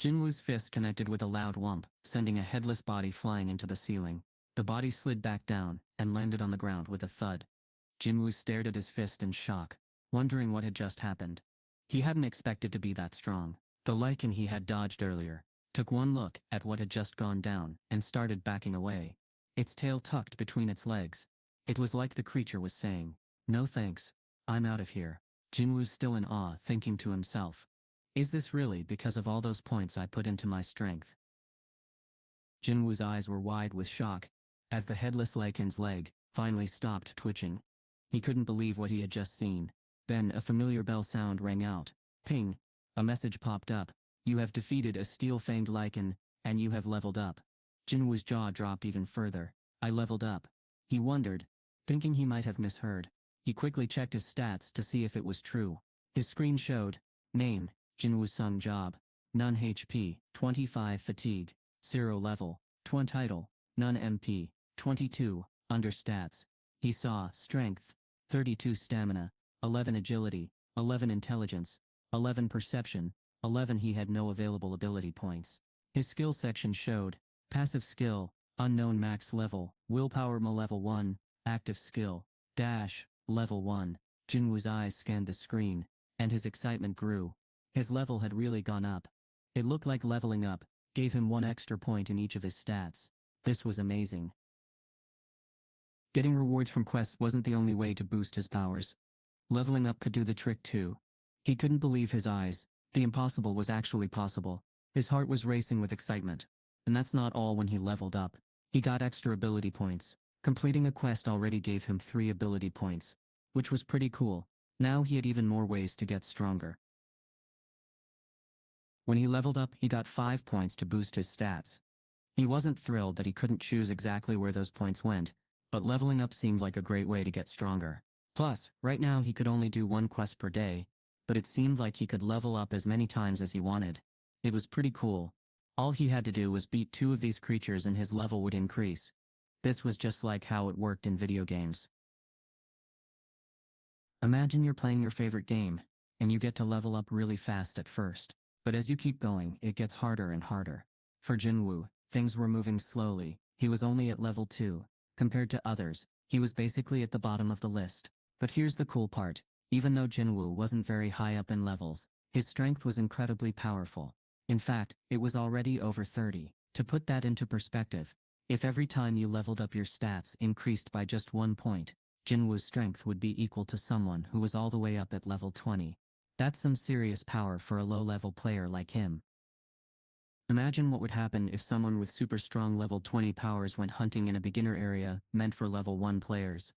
Jin-Woo's fist connected with a loud whomp, sending a headless body flying into the ceiling. The body slid back down, and landed on the ground with a thud. Jin-Woo stared at his fist in shock, wondering what had just happened. He hadn't expected to be that strong. The lichen he had dodged earlier took one look at what had just gone down and started backing away, its tail tucked between its legs. It was like the creature was saying, "No thanks, I'm out of here." Jin-Woo's still in awe, thinking to himself, "Is this really because of all those points I put into my strength?" Jin-Woo's eyes were wide with shock as the headless lichen's leg finally stopped twitching. He couldn't believe what he had just seen. Then a familiar bell sound rang out. Ping! A message popped up. "You have defeated a steel-fanged lichen, and you have leveled up." Jin-Woo's jaw dropped even further. "I leveled up," he wondered, thinking he might have misheard. He quickly checked his stats to see if it was true. His screen showed, name, Jin-Woo Sung Job, none HP, 25 fatigue, 0 level, 20 title, none MP, 22, under stats. He saw strength, 32 stamina, 11 agility, 11 intelligence, 11 perception, 11 he had no available ability points. His skill section showed, passive skill, unknown max level, willpower mo level 1, active skill, dash, level 1. Jin-Woo's eyes scanned the screen, and his excitement grew. His level had really gone up. It looked like leveling up gave him 1 extra point in each of his stats. This was amazing. Getting rewards from quests wasn't the only way to boost his powers. Leveling up could do the trick too. He couldn't believe his eyes. The impossible was actually possible. His heart was racing with excitement. And that's not all. When he leveled up, he got extra ability points. Completing a quest already gave him 3 ability points, which was pretty cool. Now he had even more ways to get stronger. When he leveled up, he got 5 points to boost his stats. He wasn't thrilled that he couldn't choose exactly where those points went, but leveling up seemed like a great way to get stronger. Plus, right now he could only do 1 quest per day, but it seemed like he could level up as many times as he wanted. It was pretty cool. All he had to do was beat 2 of these creatures and his level would increase. This was just like how it worked in video games. Imagine you're playing your favorite game, and you get to level up really fast at first. But as you keep going, it gets harder and harder. For Jin-Woo, things were moving slowly. He was only at level 2. Compared to others, he was basically at the bottom of the list. But here's the cool part. Even though Jin-Woo wasn't very high up in levels, his strength was incredibly powerful. In fact, it was already over 30. To put that into perspective, if every time you leveled up your stats increased by just 1 point, Jin-Woo's strength would be equal to someone who was all the way up at level 20. That's some serious power for a low-level player like him. Imagine what would happen if someone with super strong level 20 powers went hunting in a beginner area meant for level 1 players.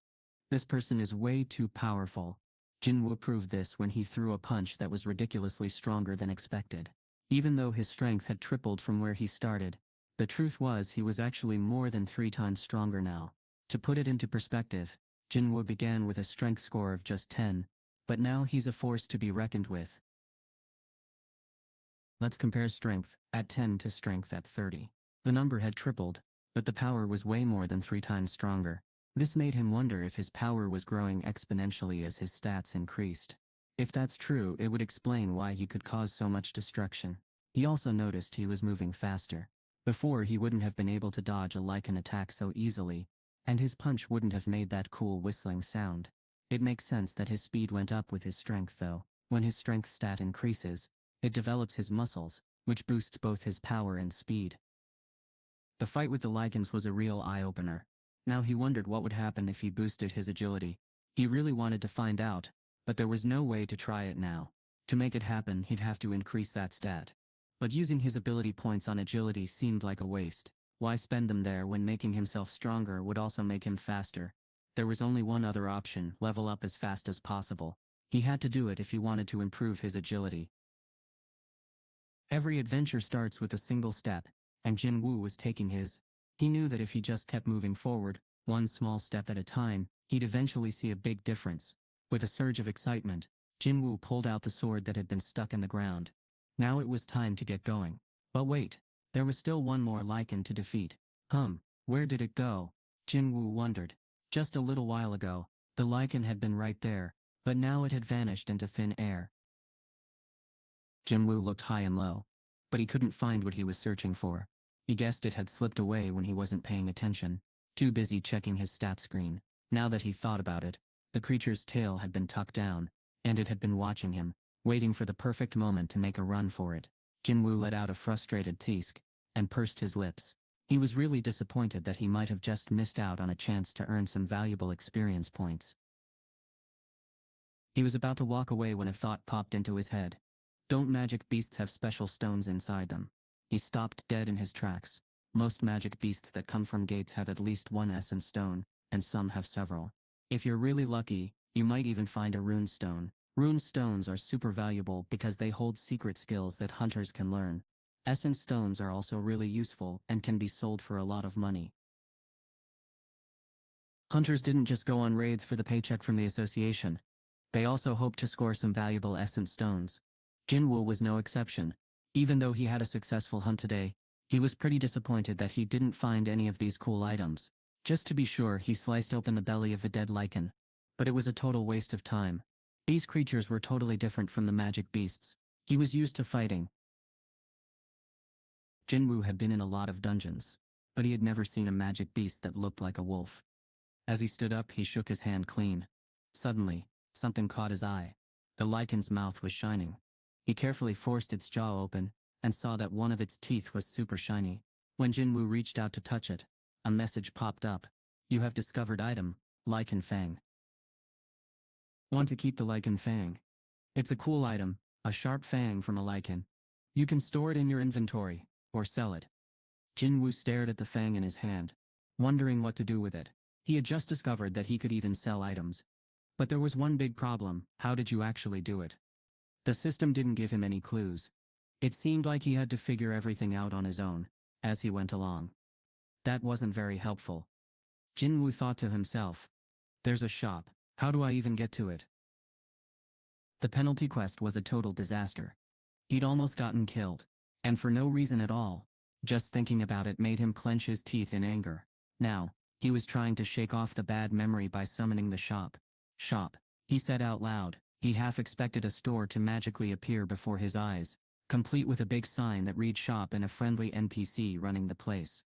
This person is way too powerful. Jin-Woo proved this when he threw a punch that was ridiculously stronger than expected. Even though his strength had tripled from where he started, the truth was he was actually more than 3 times stronger now. To put it into perspective, Jin-Woo began with a strength score of just 10, but now he's a force to be reckoned with. Let's compare strength at 10 to strength at 30. The number had tripled, but the power was way more than 3 times stronger. This made him wonder if his power was growing exponentially as his stats increased. If that's true, it would explain why he could cause so much destruction. He also noticed he was moving faster. Before, he wouldn't have been able to dodge a lichen attack so easily, and his punch wouldn't have made that cool whistling sound. It makes sense that his speed went up with his strength though. When his strength stat increases, it develops his muscles, which boosts both his power and speed. The fight with the lichens was a real eye-opener. Now he wondered what would happen if he boosted his agility. He really wanted to find out, but there was no way to try it now. To make it happen, he'd have to increase that stat. But using his ability points on agility seemed like a waste. Why spend them there when making himself stronger would also make him faster? There was only one other option: level up as fast as possible. He had to do it if he wanted to improve his agility. Every adventure starts with a single step, and Jin-Woo was taking his. He knew that if he just kept moving forward, one small step at a time, he'd eventually see a big difference. With a surge of excitement, Jin-Woo pulled out the sword that had been stuck in the ground. Now it was time to get going. But wait, there was still one more lichen to defeat. Where did it go? Jin-Woo wondered. Just a little while ago, the lichen had been right there, but now it had vanished into thin air. Jin-Woo looked high and low. but he couldn't find what he was searching for. He guessed it had slipped away when he wasn't paying attention, too busy checking his stat screen. Now that he thought about it, the creature's tail had been tucked down, and it had been watching him, waiting for the perfect moment to make a run for it. Jin-Woo let out a frustrated teask, and pursed his lips. He was really disappointed that he might have just missed out on a chance to earn some valuable experience points. He was about to walk away when a thought popped into his head. Don't magic beasts have special stones inside them? He stopped dead in his tracks. Most magic beasts that come from gates have at least one essence stone, and some have several. If you're really lucky, you might even find a rune stone. Rune stones are super valuable because they hold secret skills that hunters can learn. Essence stones are also really useful and can be sold for a lot of money. Hunters didn't just go on raids for the paycheck from the association. They also hoped to score some valuable essence stones. Jin-Woo was no exception. Even though he had a successful hunt today, he was pretty disappointed that he didn't find any of these cool items. Just to be sure, he sliced open the belly of the dead lichen. But it was a total waste of time. These creatures were totally different from the magic beasts. He was used to fighting. Jin-Woo had been in a lot of dungeons, but he had never seen a magic beast that looked like a wolf. As he stood up, he shook his hand clean. Suddenly, something caught his eye. The lichen's mouth was shining. He carefully forced its jaw open, and saw that one of its teeth was super shiny. When Jin-Woo reached out to touch it, a message popped up. You have discovered item, Lichen Fang. Want to keep the Lichen Fang? It's a cool item, a sharp fang from a lichen. You can store it in your inventory, or sell it. Jin-Woo stared at the fang in his hand, wondering what to do with it. He had just discovered that he could even sell items. But there was one big problem: how did you actually do it? The system didn't give him any clues. It seemed like he had to figure everything out on his own, as he went along. That wasn't very helpful. Jin-Woo thought to himself, there's a shop, how do I even get to it? The penalty quest was a total disaster. He'd almost gotten killed, and for no reason at all. Just thinking about it made him clench his teeth in anger. Now, he was trying to shake off the bad memory by summoning the shop. Shop, he said out loud. He half expected a store to magically appear before his eyes, complete with a big sign that read shop and a friendly NPC running the place.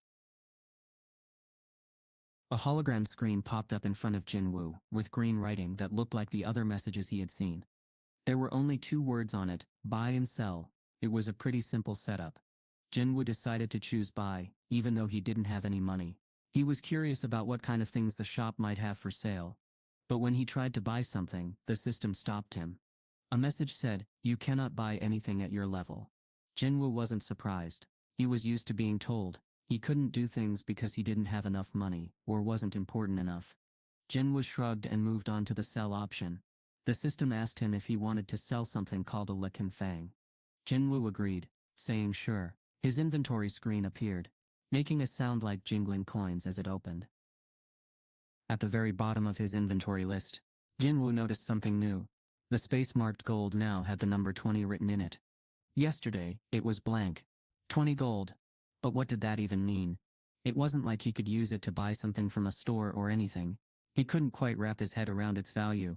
A hologram screen popped up in front of Jin-Woo, with green writing that looked like the other messages he had seen. There were only 2 words on it: buy and sell. It was a pretty simple setup. Jin-Woo decided to choose buy, even though he didn't have any money. He was curious about what kind of things the shop might have for sale. But when he tried to buy something, the system stopped him. A message said, you cannot buy anything at your level. Jin-Woo wasn't surprised. He was used to being told he couldn't do things because he didn't have enough money, or wasn't important enough. Jin-Woo shrugged and moved on to the sell option. The system asked him if he wanted to sell something called a Lichen Fang. Jin-Woo agreed, saying sure. His inventory screen appeared, making a sound like jingling coins as it opened. At the very bottom of his inventory list, Jin-Woo noticed something new. The space marked gold now had the number 20 written in it. Yesterday, it was blank. 20 gold. But what did that even mean? It wasn't like he could use it to buy something from a store or anything. He couldn't quite wrap his head around its value.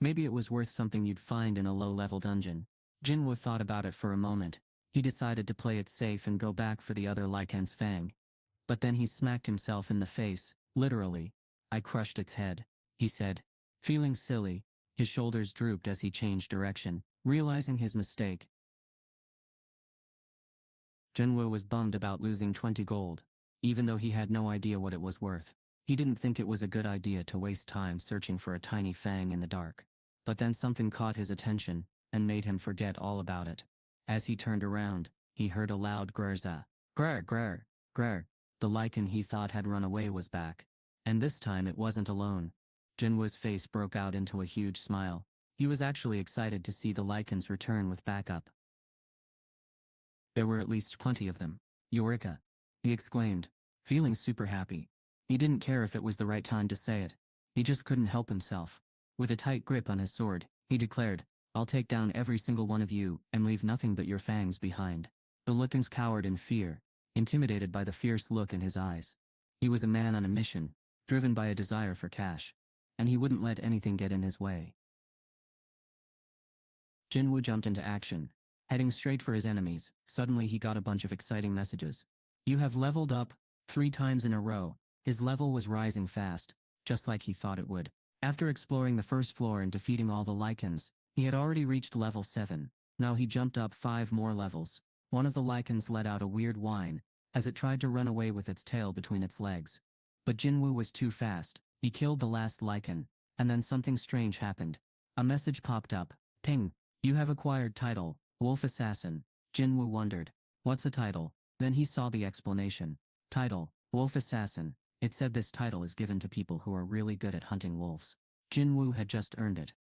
Maybe it was worth something you'd find in a low-level dungeon. Jin-Woo thought about it for a moment. He decided to play it safe and go back for the other Lichen's Fang. But then he smacked himself in the face, literally. I crushed its head, he said. Feeling silly, his shoulders drooped as he changed direction, realizing his mistake. Jin-Woo was bummed about losing 20 gold, even though he had no idea what it was worth. He didn't think it was a good idea to waste time searching for a tiny fang in the dark. But then something caught his attention, and made him forget all about it. As he turned around, he heard a loud grrrza. Grrr, grrr, grrr. The lichen he thought had run away was back. And this time it wasn't alone. Jin-Woo's face broke out into a huge smile. He was actually excited to see the lichens return with backup. There were at least 20 of them. Eureka! He exclaimed, feeling super happy. He didn't care if it was the right time to say it. He just couldn't help himself. With a tight grip on his sword, he declared, I'll take down every single one of you, and leave nothing but your fangs behind. The lichens cowered in fear, intimidated by the fierce look in his eyes. He was a man on a mission, driven by a desire for cash, and he wouldn't let anything get in his way. Jin-Woo jumped into action. heading straight for his enemies. Suddenly he got a bunch of exciting messages. You have leveled up 3 times in a row. His level was rising fast, just like he thought it would. After exploring the first floor and defeating all the lichens, he had already reached level 7. Now he jumped up 5 more levels. One of the lichens let out a weird whine, as it tried to run away with its tail between its legs. But Jin-Woo was too fast. He killed the last lichen, and then something strange happened. A message popped up. Ping. You have acquired title, Wolf Assassin. Jin-Woo wondered. What's a title? Then he saw the explanation. Title, Wolf Assassin. It said this title is given to people who are really good at hunting wolves. Jin-Woo had just earned it.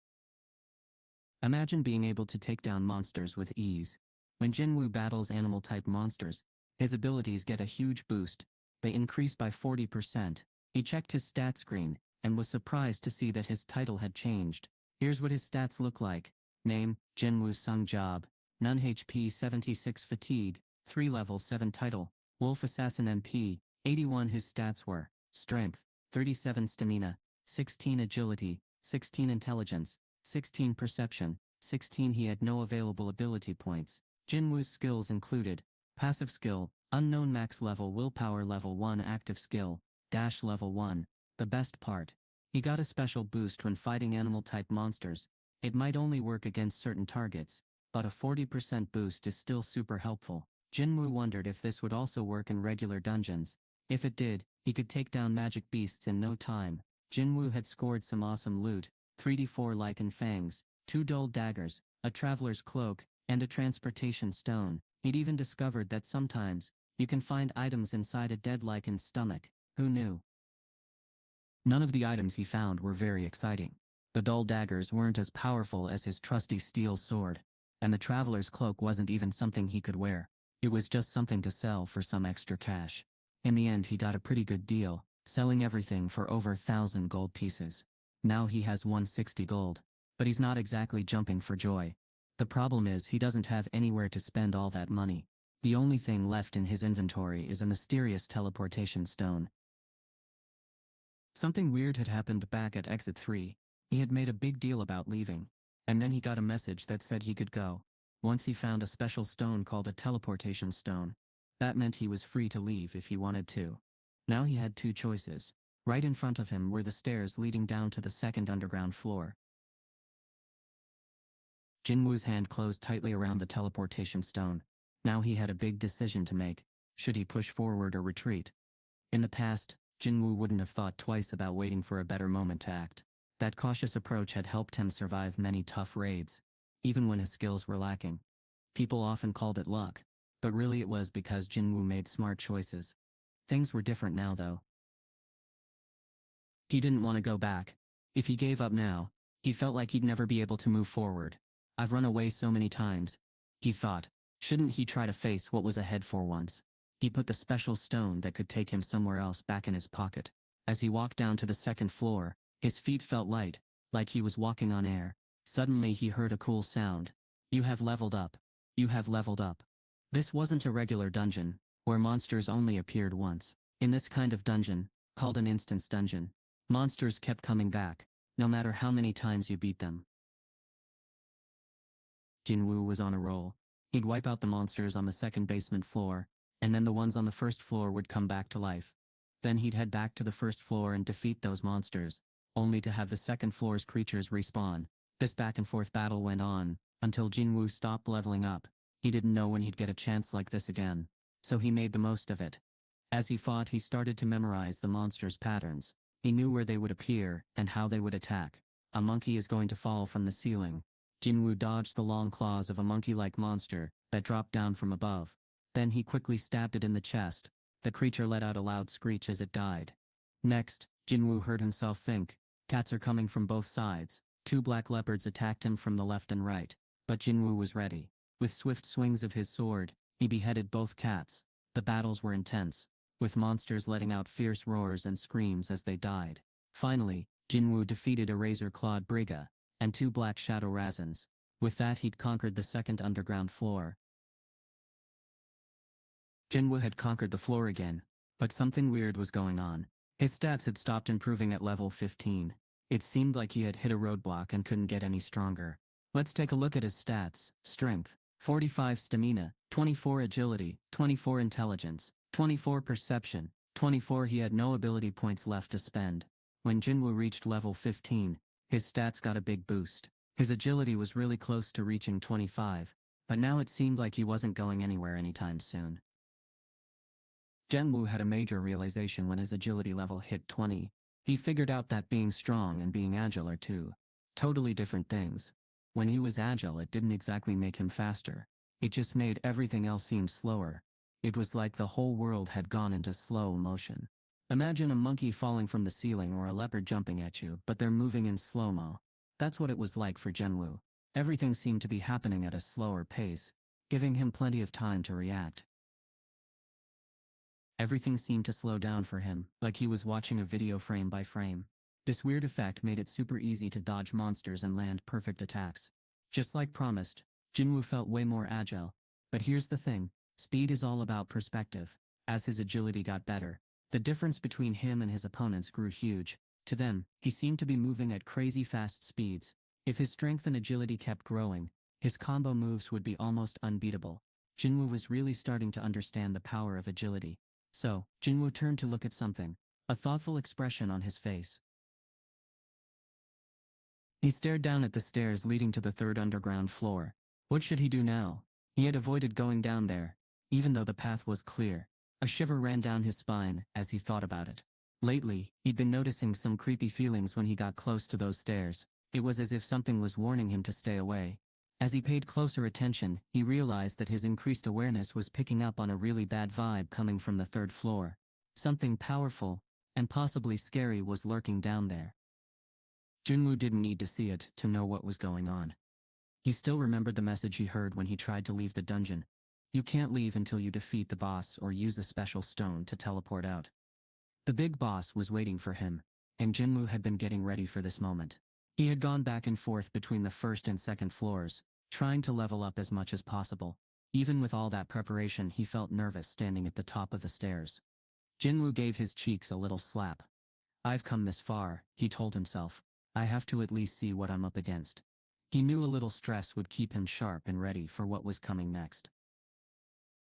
Imagine being able to take down monsters with ease. When Jin-Woo battles animal-type monsters, his abilities get a huge boost. They increase by 40%. He checked his stat screen, and was surprised to see that his title had changed. Here's what his stats look like. Name, Jin-Woo Sung Job. None HP 76 Fatigue, 3 level 7 title. Wolf Assassin MP, 81 his stats were. Strength, 37 Stamina, 16 Agility, 16 Intelligence, 16 Perception, 16 he had no available ability points. Jin-Woo's skills included, Passive Skill, Unknown Max Level Willpower Level 1 Active Skill, Dash Level 1. The best part. He got a special boost when fighting animal-type monsters. It might only work against certain targets, but a 40% boost is still super helpful. Jin-Woo wondered if this would also work in regular dungeons. If it did, he could take down magic beasts in no time. Jin-Woo had scored some awesome loot, 3d4 lichen fangs, 2 dull daggers, a traveler's cloak, and a transportation stone. He'd even discovered that sometimes, you can find items inside a dead lichen's stomach. Who knew? None of the items he found were very exciting. The dull daggers weren't as powerful as his trusty steel sword, and the traveler's cloak wasn't even something he could wear. It was just something to sell for some extra cash. In the end he got a pretty good deal, selling everything for over 1,000 gold pieces. Now he has 160 gold. But he's not exactly jumping for joy. The problem is he doesn't have anywhere to spend all that money. The only thing left in his inventory is a mysterious teleportation stone. Something weird had happened back at Exit 3. He had made a big deal about leaving, and then he got a message that said he could go. Once he found a special stone called a teleportation stone. That meant he was free to leave if he wanted to. Now he had 2 choices. Right in front of him were the stairs leading down to the second underground floor. Jin-Woo's hand closed tightly around the teleportation stone. Now he had a big decision to make. Should he push forward or retreat? In the past, Jin-Woo wouldn't have thought twice about waiting for a better moment to act. That cautious approach had helped him survive many tough raids, even when his skills were lacking. People often called it luck, but really it was because Jin-Woo made smart choices. Things were different now though. He didn't want to go back. If he gave up now, he felt like he'd never be able to move forward. I've run away so many times, he thought. Shouldn't he try to face what was ahead for once? He put the special stone that could take him somewhere else back in his pocket. As he walked down to the second floor, his feet felt light, like he was walking on air. Suddenly he heard a cool sound. You have leveled up. You have leveled up. This wasn't a regular dungeon, where monsters only appeared once. In this kind of dungeon, called an instance dungeon, monsters kept coming back, no matter how many times you beat them. Jin-Woo was on a roll. He'd wipe out the monsters on the second basement floor, and then the ones on the first floor would come back to life. Then he'd head back to the first floor and defeat those monsters, only to have the second floor's creatures respawn. This back and forth battle went on, until Jin-Woo stopped leveling up. He didn't know when he'd get a chance like this again, so he made the most of it. As he fought, he started to memorize the monsters' patterns. He knew where they would appear and how they would attack. A monkey is going to fall from the ceiling. Jin-Woo dodged the long claws of a monkey-like monster that dropped down from above. Then he quickly stabbed it in the chest. The creature let out a loud screech as it died. Next, Jin-Woo heard himself think, cats are coming from both sides. 2 black leopards attacked him from the left and right, but Jin-Woo was ready. With swift swings of his sword, he beheaded both cats. The battles were intense, with monsters letting out fierce roars and screams as they died. Finally, Jin-Woo defeated a razor-clawed Briga and 2 black shadow razans. With that he'd conquered the second underground floor. Jin-Woo had conquered the floor again, but something weird was going on. His stats had stopped improving at level 15. It seemed like he had hit a roadblock and couldn't get any stronger. Let's take a look at his stats. Strength, 45 stamina, 24 agility, 24 intelligence, 24 perception, 24. He had no ability points left to spend. When Jin-Woo reached level 15, his stats got a big boost. His agility was really close to reaching 25, but now it seemed like he wasn't going anywhere anytime soon. Jin-Woo had a major realization when his agility level hit 20. He figured out that being strong and being agile are two totally different things. When he was agile, it didn't exactly make him faster. It just made everything else seem slower. It was like the whole world had gone into slow motion. Imagine a monkey falling from the ceiling or a leopard jumping at you, but they're moving in slow-mo. That's what it was like for Jin-Woo. Everything seemed to be happening at a slower pace, giving him plenty of time to react. Everything seemed to slow down for him, like he was watching a video frame by frame. This weird effect made it super easy to dodge monsters and land perfect attacks. Just like promised, Jin-Woo felt way more agile. But here's the thing, speed is all about perspective. As his agility got better, the difference between him and his opponents grew huge. To them, he seemed to be moving at crazy fast speeds. If his strength and agility kept growing, his combo moves would be almost unbeatable. Jin-Woo was really starting to understand the power of agility. So, Jin-Woo turned to look at something, a thoughtful expression on his face. He stared down at the stairs leading to the third underground floor. What should he do now? He had avoided going down there, even though the path was clear. A shiver ran down his spine as he thought about it. Lately, he'd been noticing some creepy feelings when he got close to those stairs. It was as if something was warning him to stay away. As he paid closer attention, he realized that his increased awareness was picking up on a really bad vibe coming from the third floor. Something powerful, and possibly scary, was lurking down there. Jin-Woo didn't need to see it to know what was going on. He still remembered the message he heard when he tried to leave the dungeon. You can't leave until you defeat the boss or use a special stone to teleport out. The big boss was waiting for him, and Jin-Woo had been getting ready for this moment. He had gone back and forth between the first and second floors, trying to level up as much as possible. Even with all that preparation, he felt nervous standing at the top of the stairs. Jin-Woo gave his cheeks a little slap. I've come this far, he told himself. I have to at least see what I'm up against. He knew a little stress would keep him sharp and ready for what was coming next.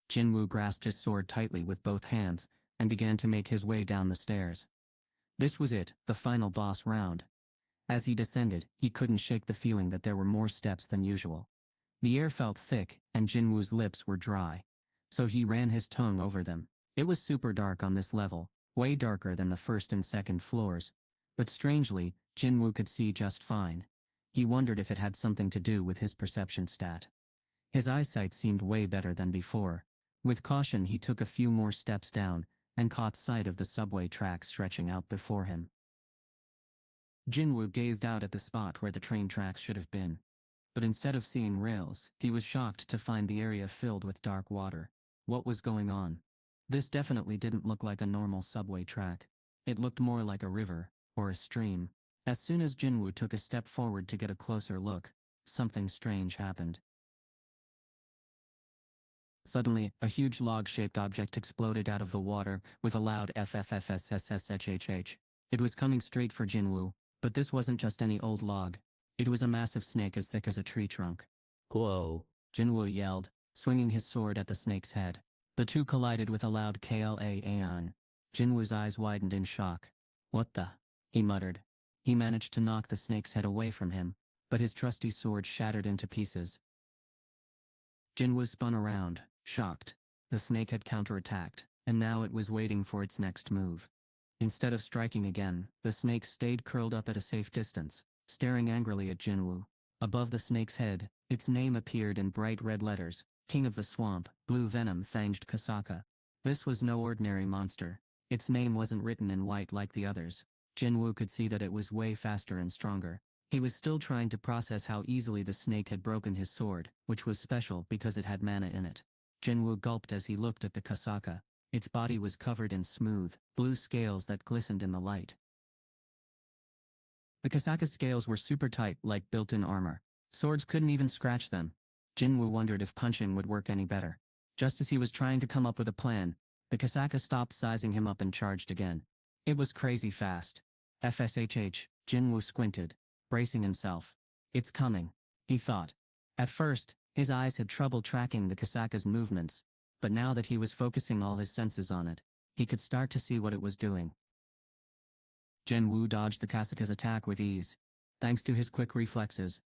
Jin-Woo grasped his sword tightly with both hands and began to make his way down the stairs. This was it, the final boss round. As he descended, he couldn't shake the feeling that there were more steps than usual. The air felt thick, and Jin-Woo's lips were dry. So he ran his tongue over them. It was super dark on this level, way darker than the first and second floors. But strangely, Jin-Woo could see just fine. He wondered if it had something to do with his perception stat. His eyesight seemed way better than before. With caution, he took a few more steps down, and caught sight of the subway tracks stretching out before him. Jin-Woo gazed out at the spot where the train tracks should have been. But instead of seeing rails, he was shocked to find the area filled with dark water. What was going on? This definitely didn't look like a normal subway track. It looked more like a river, or a stream. As soon as Jin-Woo took a step forward to get a closer look, something strange happened. Suddenly, a huge log-shaped object exploded out of the water with a loud FFFSSSHHH. It was coming straight for Jin-Woo, but this wasn't just any old log. It was a massive snake as thick as a tree trunk. Whoa! Jin-Woo yelled, swinging his sword at the snake's head. The two collided with a loud KLAAN. Jin-Woo's eyes widened in shock. What the? He muttered. He managed to knock the snake's head away from him, but his trusty sword shattered into pieces. Jin-Woo spun around, shocked. The snake had counterattacked, and now it was waiting for its next move. Instead of striking again, the snake stayed curled up at a safe distance, staring angrily at Jin-Woo. Above the snake's head, its name appeared in bright red letters, King of the Swamp, Blue Venom Fanged Kasaka. This was no ordinary monster. Its name wasn't written in white like the others. Jin-Woo could see that it was way faster and stronger. He was still trying to process how easily the snake had broken his sword, which was special because it had mana in it. Jin-Woo gulped as he looked at the Kasaka. Its body was covered in smooth, blue scales that glistened in the light. The Kasaka's scales were super tight, like built-in armor. Swords couldn't even scratch them. Jin-Woo wondered if punching would work any better. Just as he was trying to come up with a plan, the Kasaka stopped sizing him up and charged again. It was crazy fast. FSHH, Jin-Woo squinted, bracing himself. It's coming, he thought. At first, His eyes had trouble tracking the Kasaka's movements, but now that he was focusing all his senses on it, he could start to see what it was doing. Jin-Woo dodged the Kasaka's attack with ease, thanks to his quick reflexes.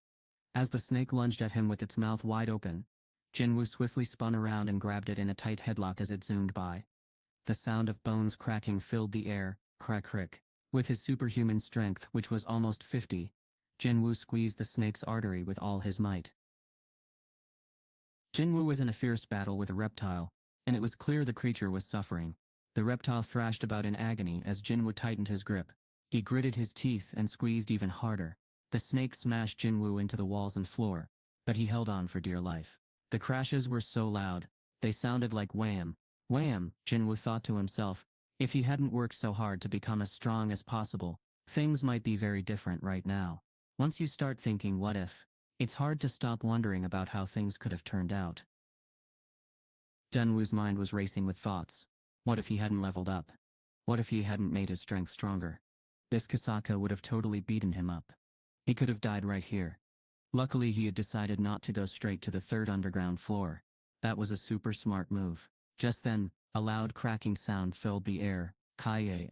As the snake lunged at him with its mouth wide open, Jin-Woo swiftly spun around and grabbed it in a tight headlock as it zoomed by. The sound of bones cracking filled the air, crack-crick. With his superhuman strength, which was almost 50, Jin-Woo squeezed the snake's artery with all his might. Jin-Woo was in a fierce battle with a reptile, and it was clear the creature was suffering. The reptile thrashed about in agony as Jin-Woo tightened his grip. He gritted his teeth and squeezed even harder. The snake smashed Jin-Woo into the walls and floor, but he held on for dear life. The crashes were so loud, they sounded like wham, wham, Jin-Woo thought to himself. If he hadn't worked so hard to become as strong as possible, things might be very different right now. Once you start thinking what if, it's hard to stop wondering about how things could have turned out. Jin-Woo's mind was racing with thoughts. What if he hadn't leveled up? What if he hadn't made his strength stronger? This Kasaka would have totally beaten him up. He could have died right here. Luckily he had decided not to go straight to the third underground floor. That was a super smart move. Just then, a loud cracking sound filled the air. K-A-R-A-I-A-K-K.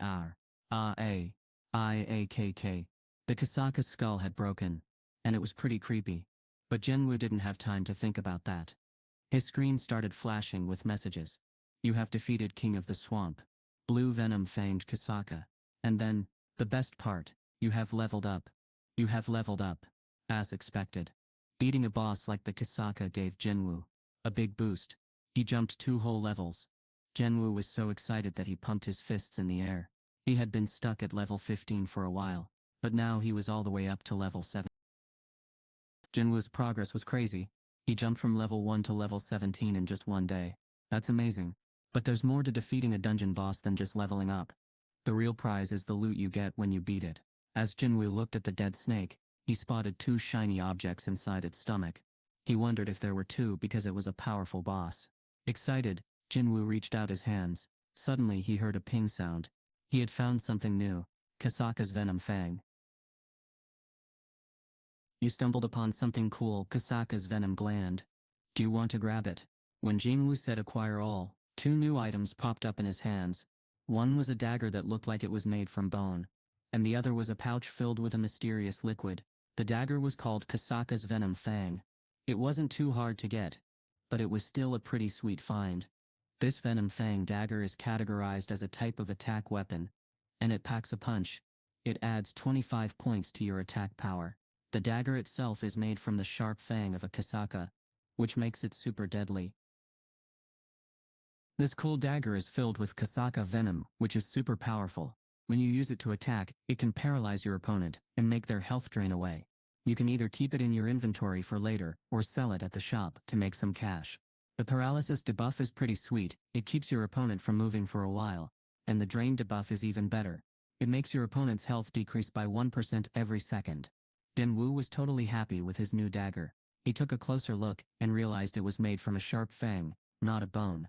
The Kasaka's skull had broken, and it was pretty creepy. But Jin-Woo didn't have time to think about that. His screen started flashing with messages. You have defeated King of the Swamp, Blue Venom-Fanged Kasaka. And then, the best part, you have leveled up. You have leveled up. As expected. Beating a boss like the Kasaka gave Jin-Woo a big boost. He jumped 2 whole levels. Jin-Woo was so excited that he pumped his fists in the air. He had been stuck at level 15 for a while, but now he was all the way up to level 7. Jin-Woo's progress was crazy. He jumped from level 1 to level 17 in just one day. That's amazing. But there's more to defeating a dungeon boss than just leveling up. The real prize is the loot you get when you beat it. As Jin-Woo looked at the dead snake, he spotted 2 shiny objects inside its stomach. He wondered if there were 2 because it was a powerful boss. Excited, Jin-Woo reached out his hands. Suddenly he heard a ping sound. He had found something new. Kasaka's Venom Fang. You stumbled upon something cool, Kasaka's Venom Gland. Do you want to grab it? When Jin-Woo said acquire all, 2 new items popped up in his hands. One was a dagger that looked like it was made from bone, and the other was a pouch filled with a mysterious liquid. The dagger was called Kasaka's Venom Fang. It wasn't too hard to get, but it was still a pretty sweet find. This Venom Fang dagger is categorized as a type of attack weapon, and it packs a punch. It adds 25 points to your attack power. The dagger itself is made from the sharp fang of a Kasaka, which makes it super deadly. This cool dagger is filled with Kasaka venom, which is super powerful. When you use it to attack, it can paralyze your opponent and make their health drain away. You can either keep it in your inventory for later or sell it at the shop to make some cash. The paralysis debuff is pretty sweet. It keeps your opponent from moving for a while, and the drain debuff is even better. It makes your opponent's health decrease by 1% every second. Jin-Woo was totally happy with his new dagger. He took a closer look and realized it was made from a sharp fang, not a bone.